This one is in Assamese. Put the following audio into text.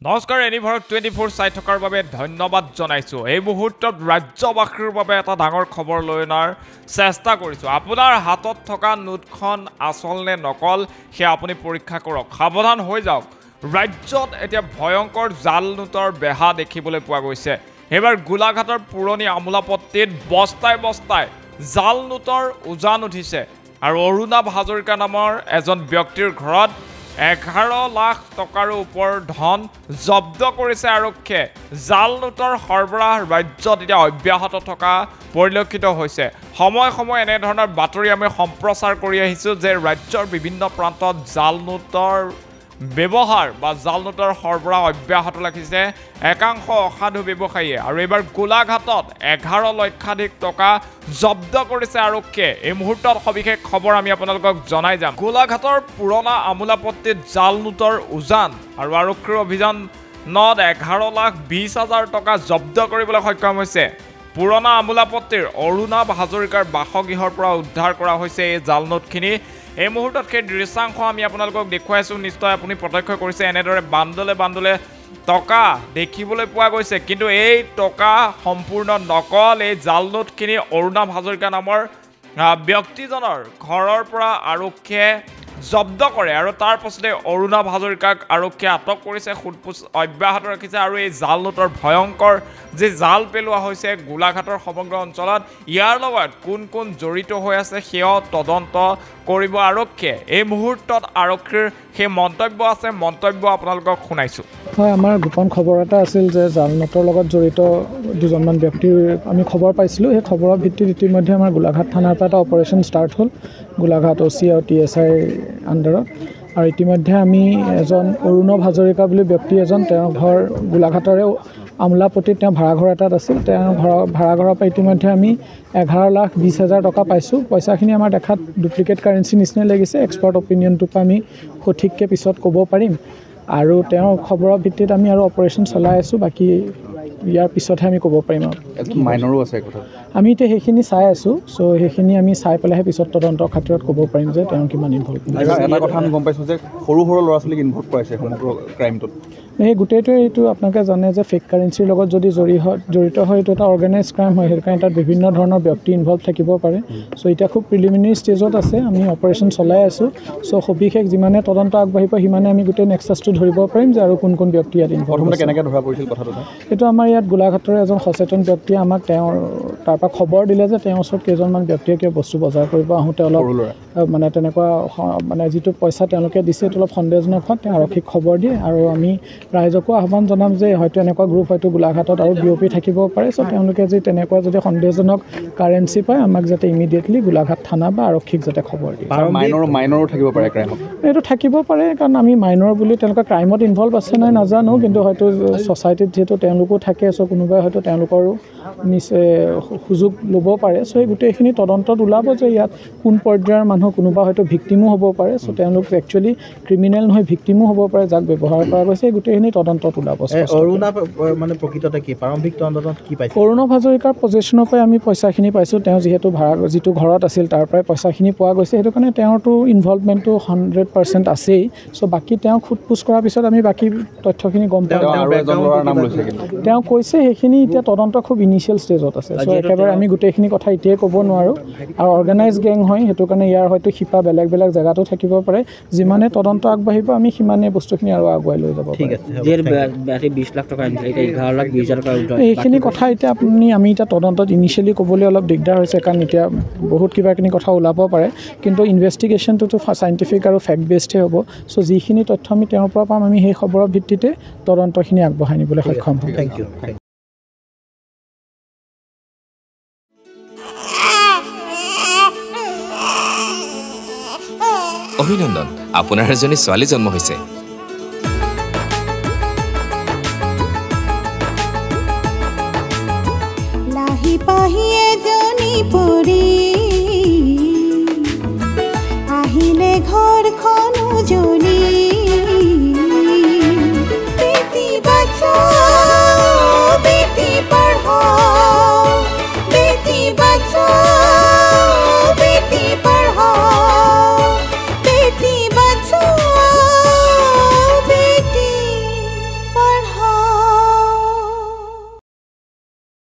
নমস্কাৰ এনিভাৰক 24 চাই থকাৰ বাবে ধন্যবাদ জনাইছো। এই মুহূৰ্তত ৰাজ্যবাসীৰ বাবে এটা ডাঙৰ খবৰ লৈ অনাৰ চেষ্টা কৰিছো। আপোনাৰ হাতত থকা নোটখন আসল নে নকল সে আপুনি পৰীক্ষা কৰক। সাৱধান হৈ যাওক। ৰাজ্যত এতিয়া ভয়ংকৰ জাল নোটৰ বেহা দেখিবলৈ পোৱা গৈছে। এবাৰ গোলাঘাটৰ পুৰণি আমোলাপট্টিত বস্তাই বস্তাই জাল নোটৰ উজান উঠিছে আৰু অৰুণাভ হাজৰিকা নামৰ এজন ব্যক্তিৰ ঘৰত 11 লাখ টকাৰ ওপৰ ধন জব্দ কৰিছে আৰক্ষীয়ে। জাল নোটৰ সৰবৰাহ ৰাজ্যত এতিয়া অব্যাহত থকা পৰিলক্ষিত হৈছে। সময় সময় এনে ধৰণৰ বাতৰি আমি সম্প্ৰচাৰ কৰি আহিছোঁ যে ৰাজ্যৰ বিভিন্ন প্ৰান্তত জাল নোটৰ ব্যৱহাৰ বা জাল নোটৰ সৰবৰাহ অব্যাহত ৰাখিছে একাংশ অসাধু ব্যৱসায়ীয়ে। আৰু এইবাৰ গোলাঘাটত 11 লক্ষাধিক টকা জব্দ কৰিছে আৰক্ষীয়ে। এই মুহূৰ্তত সবিশেষ খবৰ আমি আপোনালোকক জনাই যাম। গোলাঘাটৰ পুৰণা আমোলাপট্টিত জাল নোটৰ উজান আৰু আৰক্ষীৰ অভিযানত 11,20,000 টকা জব্দ কৰিবলৈ সক্ষম হৈছে। পুৰণা আমোলাপট্টিৰ অৰুণাভ হাজৰিকাৰ বাসগৃহৰ পৰা উদ্ধাৰ কৰা হৈছে এই জাল নোটখিনি। এই মুহূৰ্তত সেই দৃশ্যাংশ আমি আপোনালোকক দেখুৱাইছোঁ। নিশ্চয় আপুনি প্ৰত্যক্ষ কৰিছে এনেদৰে বান্দলে বান্দলে টকা দেখিবলৈ পোৱা গৈছে, কিন্তু এই টকা সম্পূৰ্ণ নকল। এই জাল নোটখিনি অৰুণাভ হাজৰিকা নামৰ ব্যক্তিজনৰ ঘৰৰ পৰা আৰক্ষীয়ে জব্দ কৰে আৰু তাৰ পাছতে অৰুণাভ হাজৰিকাক আৰক্ষীয়ে আটক কৰিছে, সোধপোছ অব্যাহত ৰাখিছে। আৰু এই জাল নোটৰ ভয়ংকৰ যি জাল পেলোৱা হৈছে গোলাঘাটৰ সমগ্ৰ অঞ্চলত, ইয়াৰ লগত কোন কোন জড়িত হৈ আছে সেয়াও তদন্ত কৰিব আৰক্ষীয়ে। এই মুহূৰ্তত আৰক্ষীৰ সেই মন্তব্য আছে, মন্তব্য আপোনালোকক শুনাইছোঁ। হয়, আমাৰ গোপন খবৰ এটা আছিল যে জাল নোটৰ লগত জড়িত দুজনমান ব্যক্তিৰ আমি খবৰ পাইছিলোঁ। সেই খবৰৰ ভিত্তিত ইতিমধ্যে আমাৰ গোলাঘাট থানাৰ পৰা এটা অপাৰেশ্যন ষ্টাৰ্ট হ'ল গোলাঘাট OC আৰু TSI আণ্ডাৰত। আৰু ইতিমধ্যে আমি এজন অৰুণাভ হাজৰিকা বুলি ব্যক্তি এজন, তেওঁৰ ঘৰ গোলাঘাটৰে আমোলাপট্টিত, তেওঁ ভাড়াঘৰ এটাত আছিল। তেওঁৰ ভাড়াঘৰৰ পৰা ইতিমধ্যে আমি 11,20,000 টকা পাইছোঁ। পইচাখিনি আমাৰ দেখাত ডুপ্লিকেট কাৰেঞ্চি নিচিনাই লাগিছে। এক্সপাৰ্ট অপিনিয়নটোৰ পৰা আমি সঠিককৈ পিছত ক'ব পাৰিম। আৰু তেওঁৰ খবৰৰ ভিত্তিত আমি আৰু অপাৰেশ্যন চলাই আছোঁ। বাকী ইয়াৰ পিছতহে আমি ক'ব পাৰিম। আৰু মাইনৰো আছে কথা, আমি এতিয়া সেইখিনি চাই আছোঁ। চ' সেইখিনি আমি চাই পেলাইহে পিছত তদন্তৰ খাতিৰত ক'ব পাৰিম যে তেওঁ কিমান ইনভল্ভ। এটা কথা আমি গম পাইছোঁ যে সৰু সৰু ল'ৰা ছোৱালীক ইনভল্ভ কৰাইছে সমগ্ৰ ক্ৰাইমটোত। সেই গোটেইটোৱে এইটো আপোনালোকে জানে যে ফেক কাৰেঞ্চিৰ লগত যদি জড়িত হয় এইটো এটা অৰ্গেনাইজ ক্ৰাইম হয়। সেইটো কাৰণে তাত বিভিন্ন ধৰণৰ ব্যক্তি ইনভল্ভ থাকিব পাৰে। চ' এতিয়া খুব প্ৰিলিমিনেৰী ষ্টেজত আছে, আমি অপাৰেশ্যন চলাই আছোঁ। চ' সবিশেষ যিমানে তদন্ত আগবাঢ়িব সিমানে আমি গোটেই নেক্সাছটো ধৰিব পাৰিম যে আৰু কোন কোন ব্যক্তি ইয়াত ইনভল্ভ। প্ৰথমতে কেনেকৈ ধৰা পৰিছিল কথাটো? এইটো আমাৰ ইয়াত গোলাঘাটৰ এজন সচেতন ব্যক্তিয়ে আমাক তেওঁৰ তাৰপৰা খবৰ দিলে যে তেওঁৰ ওচৰত কেইজনমান ব্যক্তিয়ে কিবা বস্তু বজাৰ কৰিব আহোঁতে অলপ মানে তেনেকুৱা মানে যিটো পইচা তেওঁলোকে দিছে সেইটো অলপ সন্দেহজনক হোৱাত তেওঁ আৰক্ষীক খবৰ দিয়ে। আৰু আমি ৰাইজকো আহ্বান জনাম যে হয়তো এনেকুৱা গ্ৰুপ হয়তো গোলাঘাটত আৰু বিয়পি থাকিব পাৰে। চ' তেওঁলোকে যদি তেনেকুৱা যদি সন্দেহজনক কাৰেঞ্চি পায় আমাক যাতে ইমিডিয়েটলি গোলাঘাট থানা বা আৰক্ষীক যাতে খবৰ দিয়ে। মাইনৰো থাকিব পাৰে ক্ৰাইমত? এইটো থাকিব পাৰে, কাৰণ আমি মাইনৰ বুলি তেওঁলোকে ক্ৰাইমত ইনভল্ভ আছে নাই নাজানো, কিন্তু হয়তো ছ'চাইটিত যিহেতু তেওঁলোকো থাকে, চ' কোনোবাই হয়তো তেওঁলোকৰো সুযোগ ল'ব পাৰে। চ' এই গোটেইখিনি তদন্তত ওলাব যে ইয়াত কোন পৰ্যায়ৰ মানুহ, কোনোবা হয়তো ভিক্টিমো হ'ব পাৰে। চ' তেওঁলোক একচুৱেলি ক্ৰিমিনেল নহয়, ভিক্টিমো হ'ব পাৰে যাক ব্যৱহাৰ কৰা গৈছে। গোটেইখিনি তদন্তত ওলাব। অৰুণাভ মানে প্ৰকৃততে কি প্ৰাৰম্ভিক তদন্তত কি পাইছে? অৰুণাভ হাজৰিকাৰ পজিশ্যনৰ পৰাই আমি পইচাখিনি পাইছোঁ। তেওঁ যিহেতু যিটো ঘৰত আছিল তাৰ পৰাই পইচাখিনি পোৱা গৈছে। সেইটো কাৰণে তেওঁৰতো ইনভলভমেণ্টটো 100% আছেই। চ' বাকী তেওঁ সোধপোছ কৰাৰ পিছত আমি বাকী তথ্যখিনি গম পাওঁ। তেওঁ কৈছে সেইখিনি এতিয়া তদন্ত খুব ইনিচিয়েল ষ্টেজত আছে। চ' একেবাৰে আমি গোটেইখিনি কথা এতিয়াই ক'ব নোৱাৰোঁ। আৰু অৰ্গেনাইজ গেং হয়, সেইটো কাৰণে ইয়াৰ হয়তো শিপা বেলেগ বেলেগ জেগাতো থাকিব পাৰে। যিমানে তদন্ত আগবাঢ়িব আমি সিমানে বস্তুখিনি আৰু আগুৱাই লৈ যাব পাৰিম। 20 লাখ টকা আনিছিলে, এতিয়া 11,20,000 টকা। এইখিনি কথা এতিয়া আমি এতিয়া তদন্তত ইনিচিয়েলি ক'বলৈ অলপ দিগদাৰ হৈছে, কাৰণ এতিয়া বহুত কিবাখিনি কথা ওলাব পাৰে। কিন্তু ইনভেষ্টিগেশ্যনটোতো চাইণ্টিফিক আৰু ফেক্ট বেছডহে হ'ব। চ' যিখিনি তথ্য আমি তেওঁৰ পৰা পাম আমি সেই খবৰৰ ভিত্তিতে তদন্তখিনি আগবঢ়াই নিবলৈ সক্ষম হ'ম। Thank you. অভিনন্দন, আপোনাৰ এজনী ছোৱালী জন্ম হৈছে।